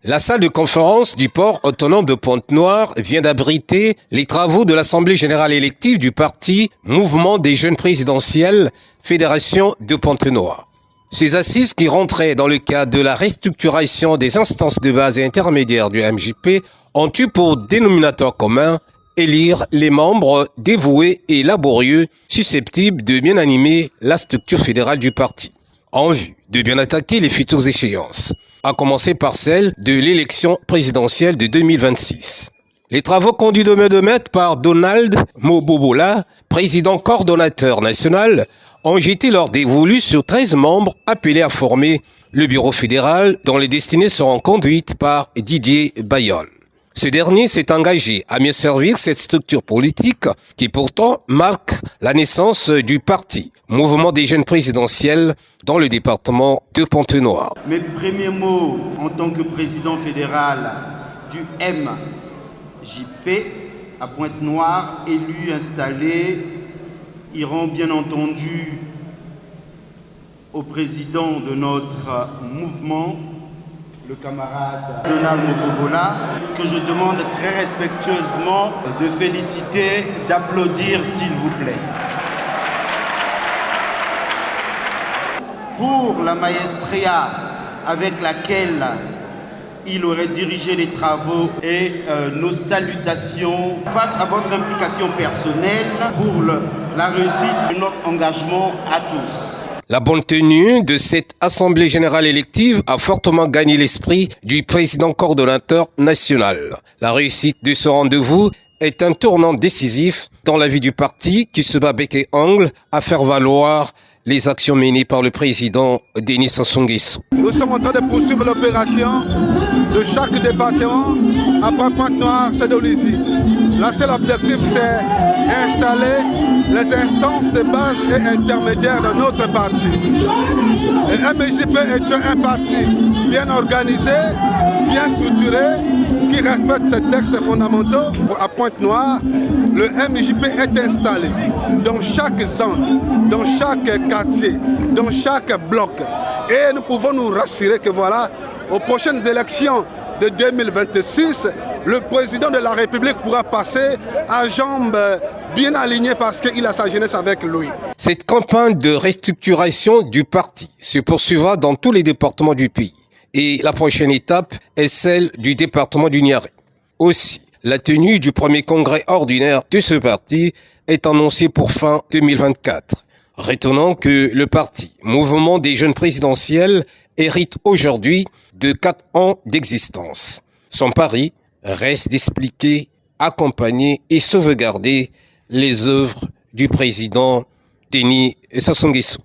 La salle de conférence du port autonome de Pointe-Noire vient d'abriter les travaux de l'Assemblée générale élective du parti Mouvement des jeunes présidentiels, Fédération de Pointe-Noire. Ces assises qui rentraient dans le cadre de la restructuration des instances de base et intermédiaires du MJP ont eu pour dénominateur commun élire les membres dévoués et laborieux susceptibles de bien animer la structure fédérale du parti, en vue de bien attaquer les futures échéances, à commencer par celle de l'élection présidentielle de 2026. Les travaux conduits de main de maître par Donald Mobobola, président coordonnateur national, ont jeté leur dévolu sur 13 membres appelés à former le bureau fédéral dont les destinées seront conduites par Didier Bayonne. Ce dernier s'est engagé à mieux servir cette structure politique qui pourtant marque la naissance du parti Mouvement des jeunes présidentiels dans le département de Pointe-Noire. Mes premiers mots en tant que président fédéral du MJP à Pointe-Noire, élu, installé, iront bien entendu au président de notre mouvement, le camarade Donald Mobobola, que je demande très respectueusement de féliciter, d'applaudir s'il vous plaît. Pour la maestria avec laquelle il aurait dirigé les travaux et nos salutations face à votre implication personnelle pour la réussite de notre engagement à tous. La bonne tenue de cette Assemblée générale élective a fortement gagné l'esprit du président coordonnateur national. La réussite de ce rendez-vous est un tournant décisif dans la vie du parti qui se bat bec et ongle à faire valoir les actions menées par le président Denis Sassou Nguesso. Nous sommes en train de poursuivre l'opération de chaque département après Pointe-Noire, Sédolizy. Le seul objectif, c'est installer les instances de base et intermédiaires de notre parti. Le MJP est un parti bien organisé, bien structuré, qui respecte ses textes fondamentaux. À Pointe-Noire, le MJP est installé dans chaque zone, dans chaque quartier, dans chaque bloc. Et nous pouvons nous rassurer que voilà, aux prochaines élections de 2026, le président de la République pourra passer à jambes bien alignées parce qu'il a sa jeunesse avec lui. Cette campagne de restructuration du parti se poursuivra dans tous les départements du pays. Et la prochaine étape est celle du département du Niari. Aussi, la tenue du premier congrès ordinaire de ce parti est annoncée pour fin 2024. Retenons que le parti Mouvement des jeunes présidentiels hérite aujourd'hui de 4 ans d'existence. Son pari reste d'expliquer, accompagner et sauvegarder les œuvres du président Denis Sassou Nguesso.